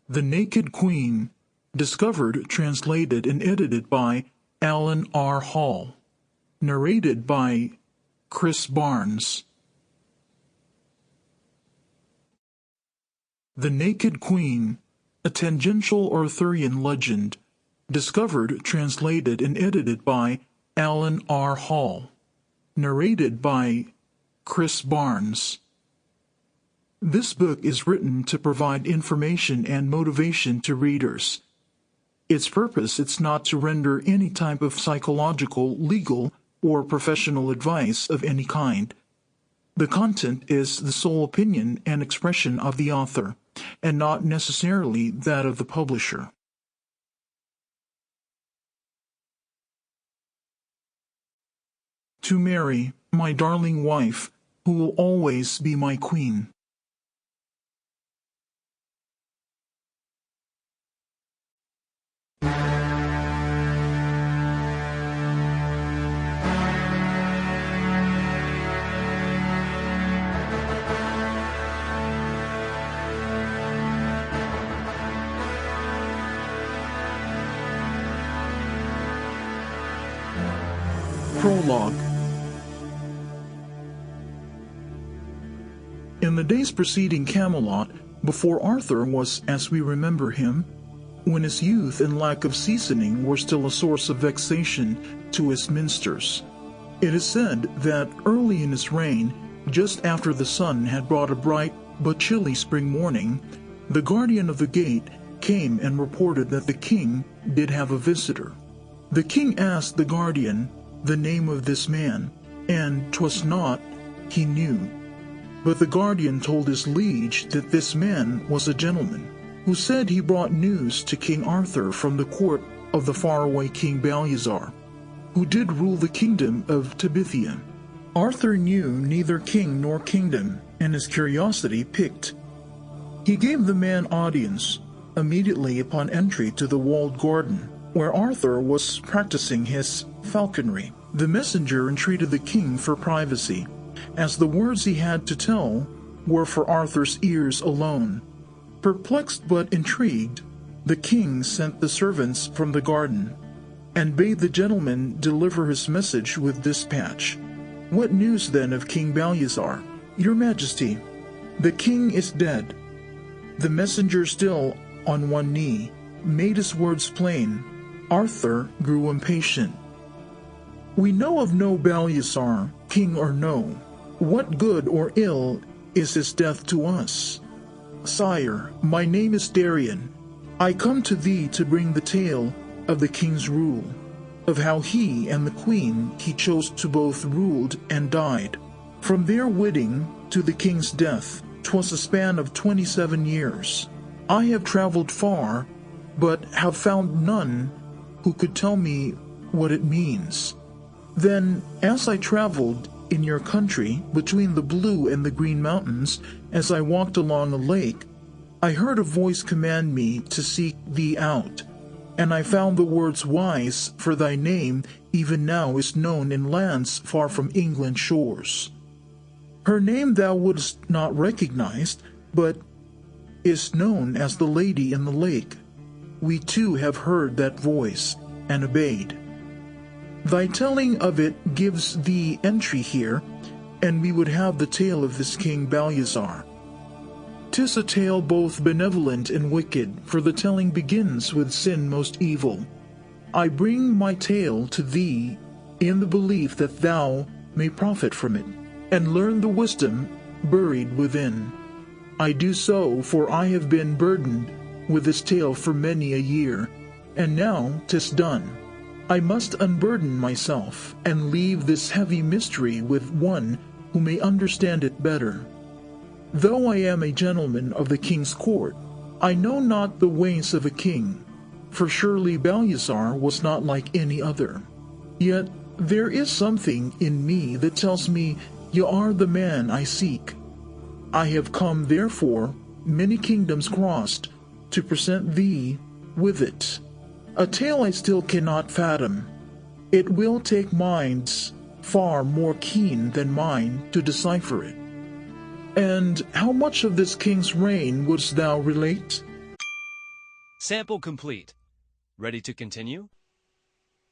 The Naked Queen, discovered, translated, and edited by Allan R. Hall. Narrated by Chris Barnes. The Naked Queen, a tangential Arthurian legend, discovered, translated, and edited by Allan R. Hall. Narrated by Chris Barnes. This book is written to provide information and motivation to readers. Its purpose is not to render any type of psychological, legal, or professional advice of any kind. The content is the sole opinion and expression of the author, and not necessarily that of the publisher. To Mary, my darling wife, who will always be my queen. Prologue. In the days preceding Camelot, before Arthur was as we remember him, when his youth and lack of seasoning were still a source of vexation to his minsters, it is said that early in his reign, just after the sun had brought a bright but chilly spring morning, the guardian of the gate came and reported that the king did have a visitor. The king asked the guardian the name of this man, and 'twas not he knew. But the guardian told his liege that this man was a gentleman, who said he brought news to King Arthur from the court of the faraway King Ballizar, who did rule the kingdom of Tabithia. Arthur knew neither king nor kingdom, and his curiosity piqued. He gave the man audience immediately upon entry to the walled garden, where Arthur was practicing his falconry. The messenger entreated the king for privacy, as the words he had to tell were for Arthur's ears alone. Perplexed but intrigued, the king sent the servants from the garden, and bade the gentleman deliver his message with dispatch. What news then of King Ballizar? Your Majesty, the king is dead. The messenger, still on one knee, made his words plain. Arthur grew impatient. We know of no Ballizar, king or no. What good or ill is his death to us? Sire, my name is Darian. I come to thee to bring the tale of the king's rule, of how he and the queen he chose to both ruled and died. From their wedding to the king's death, 'twas a span of 27 years. I have traveled far, but have found none who could tell me what it means. Then, as I traveled in your country, between the blue and the green mountains, as I walked along a lake, I heard a voice command me to seek thee out, and I found the words wise, for thy name even now is known in lands far from England's shores. Her name thou wouldst not recognize, but is known as the Lady in the Lake. We too have heard that voice, and obeyed. Thy telling of it gives thee entry here, and we would have the tale of this King Ballizar. 'Tis a tale both benevolent and wicked, for the telling begins with sin most evil. I bring my tale to thee in the belief that thou may profit from it, and learn the wisdom buried within. I do so, for I have been burdened with this tale for many a year, and now 'tis done. I must unburden myself, and leave this heavy mystery with one who may understand it better. Though I am a gentleman of the king's court, I know not the ways of a king, for surely Ballizar was not like any other. Yet there is something in me that tells me you are the man I seek. I have come, therefore, many kingdoms crossed, to present thee with it. A tale I still cannot fathom. It will take minds far more keen than mine to decipher it. And how much of this king's reign wouldst thou relate? Sample complete. Ready to continue?